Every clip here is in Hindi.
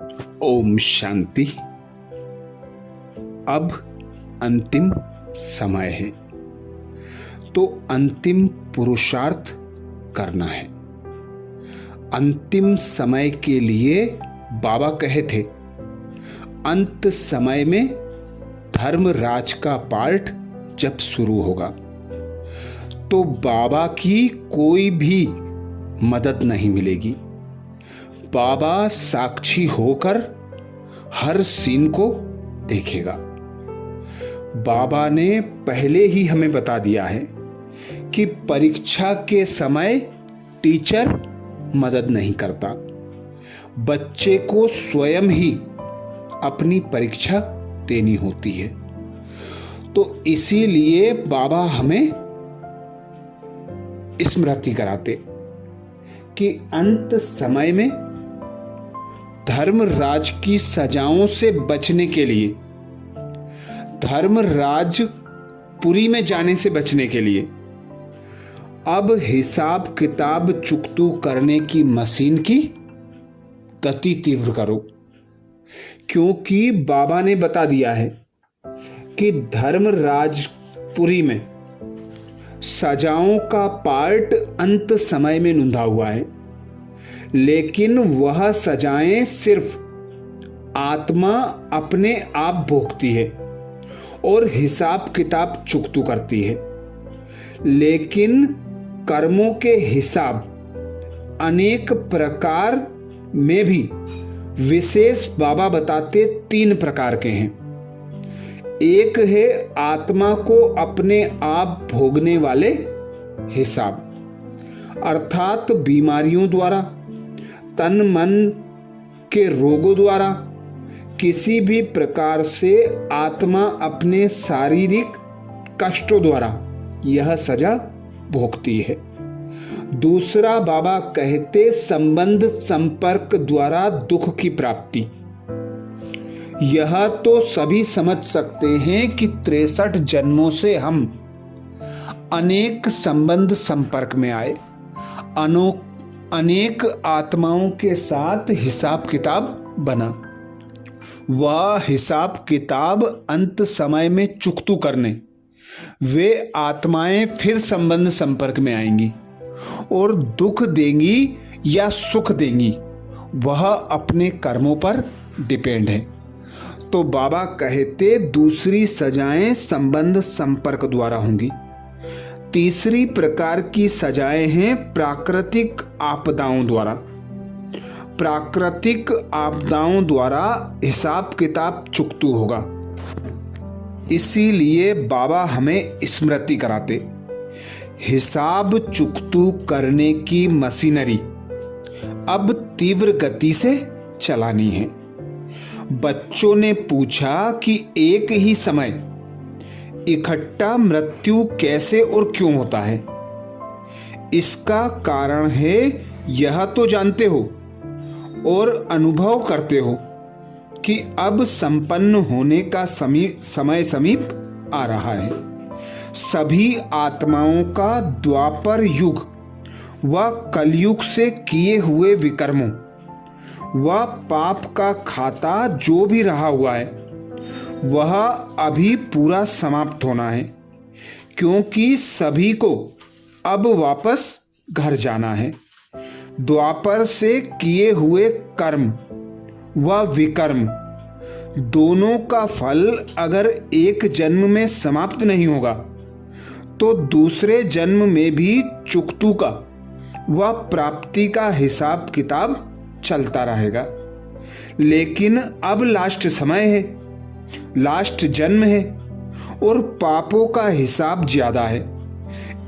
ओम शांति। अब अंतिम समय है तो अंतिम पुरुषार्थ करना है। अंतिम समय के लिए बाबा कहे थे, अंत समय में धर्मराज का पार्ट जब शुरू होगा तो बाबा की कोई भी मदद नहीं मिलेगी। बाबा साक्षी होकर हर सीन को देखेगा। बाबा ने पहले ही हमें बता दिया है कि परीक्षा के समय टीचर मदद नहीं करता, बच्चे को स्वयं ही अपनी परीक्षा देनी होती है। तो इसीलिए बाबा हमें स्मृति कराते कि अंत समय में धर्मराज की सजाओं से बचने के लिए, धर्मराज पुरी में जाने से बचने के लिए अब हिसाब किताब चुकतू करने की मशीन की गति तीव्र करो, क्योंकि बाबा ने बता दिया है कि धर्मराजपुरी में सजाओं का पार्ट अंत समय में नूंधा हुआ है, लेकिन वह सजाएं सिर्फ आत्मा अपने आप भोगती है और हिसाब किताब चुकतू करती है। लेकिन कर्मों के हिसाब अनेक प्रकार में भी विशेष बाबा बताते 3 प्रकार के हैं। एक है आत्मा को अपने आप भोगने वाले हिसाब, अर्थात बीमारियों द्वारा, तन मन के रोगों द्वारा, किसी भी प्रकार से आत्मा अपने शारीरिक कष्टों द्वारा यह सजा भोगती है। दूसरा बाबा कहते संबंध संपर्क द्वारा दुख की प्राप्ति। यह तो सभी समझ सकते हैं कि 63 जन्मों से हम अनेक संबंध संपर्क में आए, अनेक आत्माओं के साथ हिसाब किताब बना। वह हिसाब किताब अंत समय में चुकतू करने वे आत्माएं फिर संबंध संपर्क में आएंगी और दुख देंगी या सुख देंगी, वह अपने कर्मों पर डिपेंड है। तो बाबा कहते दूसरी सजाएं संबंध संपर्क द्वारा होंगी। तीसरी प्रकार की सजाएं हैं प्राकृतिक आपदाओं द्वारा। प्राकृतिक आपदाओं द्वारा हिसाब किताब चुकतू होगा। इसीलिए बाबा हमें स्मृति कराते, हिसाब चुकतू करने की मशीनरी अब तीव्र गति से चलानी है। बच्चों ने पूछा कि एक ही समय इकट्ठा मृत्यु कैसे और क्यों होता है। इसका कारण है, यह तो जानते हो और अनुभव करते हो कि अब संपन्न होने का समय समीप आ रहा है। सभी आत्माओं का द्वापर युग व कलयुग से किए हुए विकर्मों व पाप का खाता जो भी रहा हुआ है वह अभी पूरा समाप्त होना है, क्योंकि सभी को अब वापस घर जाना है। द्वापर से किए हुए कर्म व विकर्म दोनों का फल अगर एक जन्म में समाप्त नहीं होगा तो दूसरे जन्म में भी चुकतू का व प्राप्ति का हिसाब किताब चलता रहेगा। लेकिन अब लास्ट समय है, लास्ट जन्म है और पापों का हिसाब ज्यादा है,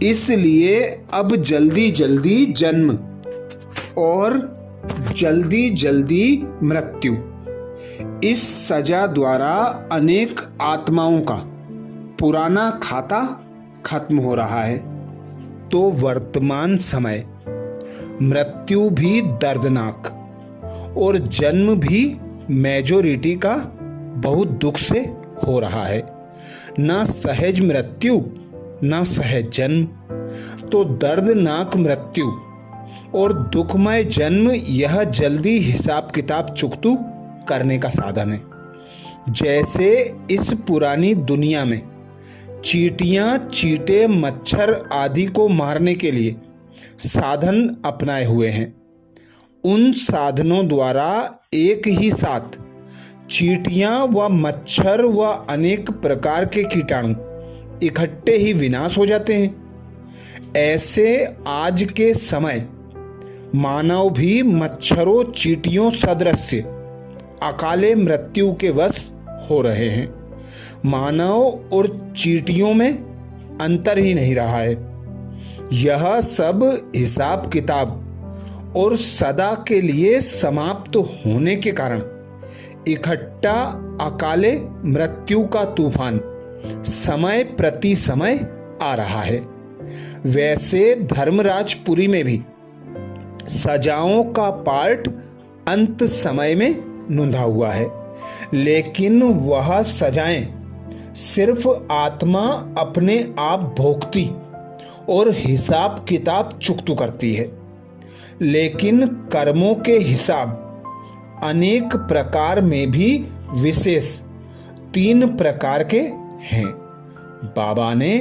इसलिए अब जल्दी जल्दी जन्म और जल्दी जल्दी मृत्यु। इस सजा द्वारा अनेक आत्माओं का पुराना खाता खत्म हो रहा है। तो वर्तमान समय मृत्यु भी दर्दनाक और जन्म भी मेजोरिटी का बहुत दुख से हो रहा है। ना सहज मृत्यु ना सहज जन्म, तो दर्दनाक मृत्यु और दुखमय जन्म यह जल्दी हिसाब किताब चुकतू करने का साधन है। जैसे इस पुरानी दुनिया में चींटियां, चींटे, मच्छर आदि को मारने के लिए साधन अपनाए हुए हैं, उन साधनों द्वारा एक ही साथ चींटियां व मच्छर व अनेक प्रकार के कीटाणु इकट्ठे ही विनाश हो जाते हैं। ऐसे आज के समय मानव भी मच्छरों, चींटियों सदृश अकाले मृत्यु के वश हो रहे हैं। मानव और चींटियों में अंतर ही नहीं रहा है। यह सब हिसाब किताब और सदा के लिए समाप्त होने के कारण इकट्ठा अकाले मृत्यु का तूफान समय प्रति समय आ रहा है। वैसे धर्मराजपुरी में भी सजाओं का पार्ट अंत समय में नूंधा हुआ है, लेकिन वह सजाएं सिर्फ आत्मा अपने आप भोगती और हिसाब किताब चुकतू करती है। लेकिन कर्मों के हिसाब अनेक प्रकार में भी विशेष 3 प्रकार के हैं। बाबा ने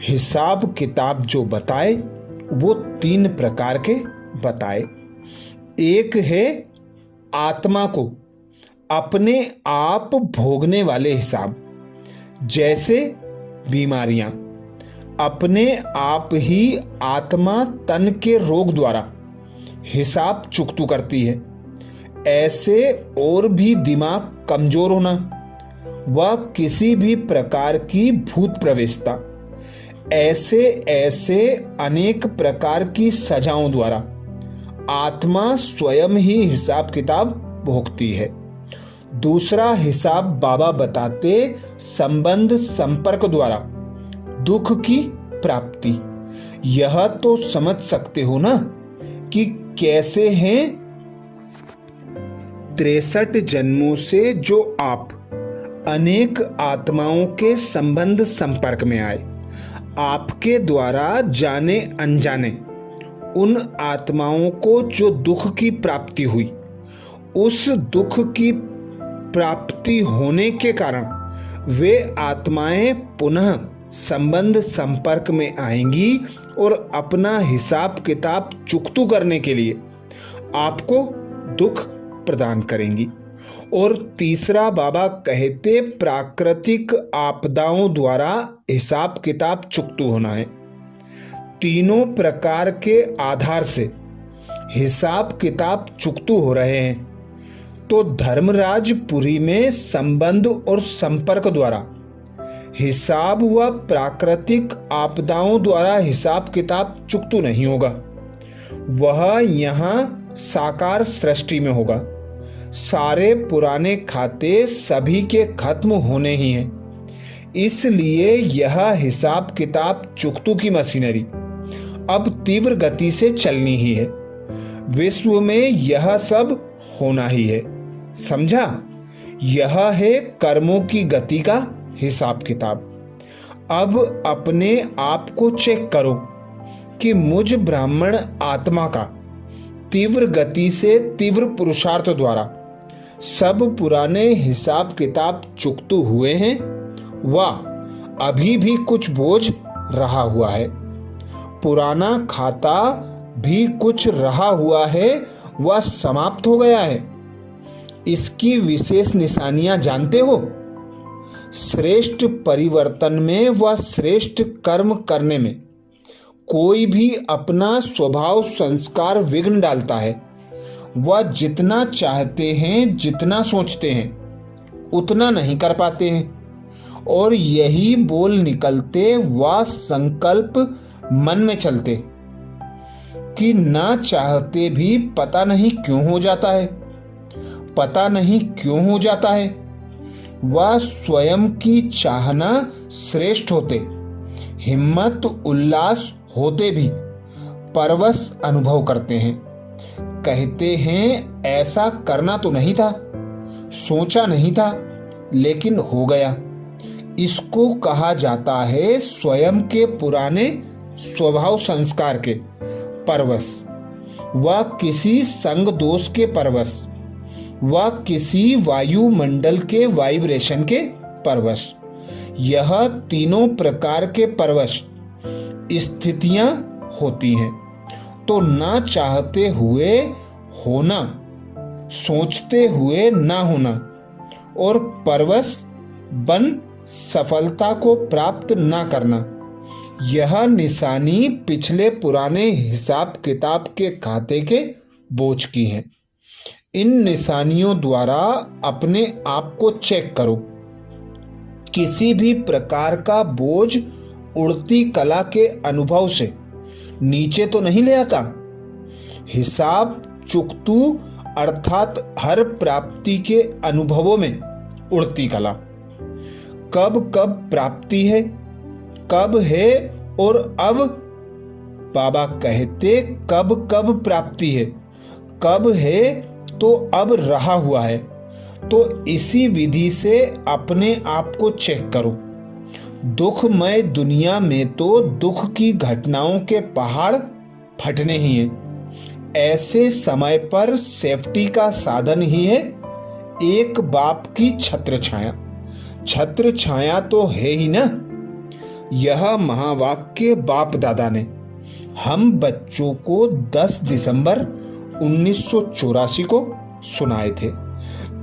हिसाब किताब जो बताए वो 3 प्रकार के बताए। एक है आत्मा को अपने आप भोगने वाले हिसाब, जैसे बीमारियां अपने आप ही आत्मा तन के रोग द्वारा हिसाब चुकतू करती है। ऐसे और भी दिमाग कमजोर होना व किसी भी प्रकार की भूत प्रवेशता, ऐसे ऐसे अनेक प्रकार की सजाओं द्वारा आत्मा स्वयं ही हिसाब किताब भोगती है। दूसरा हिसाब बाबा बताते संबंध संपर्क द्वारा दुख की प्राप्ति। यह तो समझ सकते हो ना कि कैसे हैं 63 जन्मों से जो आप अनेक आत्माओं के संबंध संपर्क में आए, आपके द्वारा जाने अनजाने उन आत्माओं को जो दुख की प्राप्ति हुई, उस दुख की प्राप्ति होने के कारण वे आत्माएं पुनः संबंध संपर्क में आएंगी और अपना हिसाब किताब चुकतू करने के लिए आपको दुख प्रदान करेंगी। और तीसरा बाबा कहते प्राकृतिक आपदाओं द्वारा हिसाब किताब चुकतू होना है। तीनों प्रकार के आधार से हिसाब किताब चुकतू हो रहे हैं। तो धर्मराजपुरी में संबंध और संपर्क द्वारा हिसाब व प्राकृतिक आपदाओं द्वारा हिसाब किताब चुकतू नहीं होगा, वह यहाँ साकार सृष्टि में होगा। सारे पुराने खाते सभी के खत्म होने ही हैं। इसलिए यह हिसाब किताब चुकतू की मशीनरी अब तीव्र गति से चलनी ही है। विश्व में यह सब होना ही है। समझा? यह है कर्मों की गति का हिसाब किताब। अब अपने आप को चेक करो कि मुझ ब्राह्मण आत्मा का तीव्र गति से तीव्र पुरुषार्थ द्वारा सब पुराने हिसाब किताब चुकतू हुए हैं व अभी भी कुछ बोझ रहा हुआ है। पुराना खाता भी कुछ रहा हुआ है वह समाप्त हो गया है। इसकी विशेष निशानियां जानते हो? श्रेष्ठ परिवर्तन में व श्रेष्ठ कर्म करने में कोई भी अपना स्वभाव संस्कार विघ्न डालता है। वह जितना चाहते हैं, जितना सोचते हैं, उतना नहीं कर पाते हैं और यही बोल निकलते व संकल्प मन में चलते कि ना चाहते भी पता नहीं क्यों हो जाता है, पता नहीं क्यों हो जाता है। वह स्वयं की चाहना श्रेष्ठ होते, हिम्मत उल्लास होते भी परवश अनुभव करते हैं। कहते हैं ऐसा करना तो नहीं था, सोचा नहीं था, लेकिन हो गया। इसको कहा जाता है स्वयं के पुराने स्वभाव संस्कार के परवश व किसी संग दोष के परवश। व किसी वायुमंडल के वाइब्रेशन के परवश। यह तीनों प्रकार के परवश स्थितियां होती हैं। तो ना चाहते हुए होना, सोचते हुए ना होना और परवश बन सफलता को प्राप्त ना करना, यह निशानी पिछले पुराने हिसाब किताब के खाते के बोझ की है। इन निशानियों द्वारा अपने आप को चेक करो। किसी भी प्रकार का बोझ उड़ती कला के अनुभव से नीचे तो नहीं ले आता। हिसाब चुकतू अर्थात हर प्राप्ति के अनुभवों में उड़ती कला। कब कब प्राप्ति है, कब है और अब बाबा कहते कब कब प्राप्ति है, कब है तो अब रहा हुआ है। तो इसी विधि से अपने आप को चेक करो। दुखमय दुनिया में तो दुख की घटनाओं के पहाड़ फटने ही हैं। ऐसे समय पर सेफ्टी का साधन ही है एक बाप की छत्र छाया। छत्र छाया तो है ही ना। यह महावाक्य बाप दादा ने हम बच्चों को 10 दिसंबर 1984 को सुनाए थे,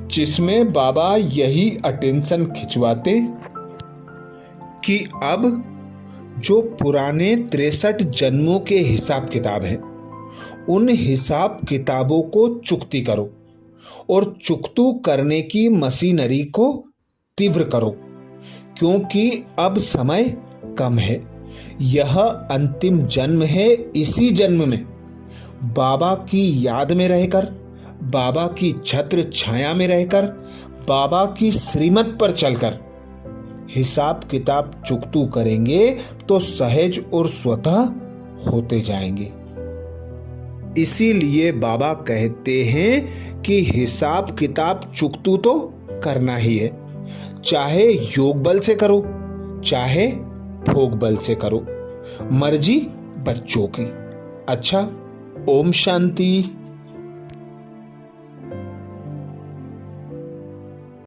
जिसमें बाबा यही अटेंशन खिंचवाते कि अब जो पुराने 63 जन्मों के हिसाब किताब हैं, उन हिसाब किताबों को चुकती करो और चुकतू करने की मशीनरी को तीव्र करो, क्योंकि अब समय कम है। यह अंतिम जन्म है। इसी जन्म में बाबा की याद में रहकर, बाबा की छत्र छाया में रहकर, बाबा की श्रीमत पर चलकर हिसाब किताब चुकतू करेंगे तो सहज और स्वतः होते जाएंगे। इसीलिए बाबा कहते हैं कि हिसाब किताब चुकतू तो करना ही है, चाहे योग बल से करो, चाहे भोग बल से करो, मर्जी बच्चों की। अच्छा, ओम शांति।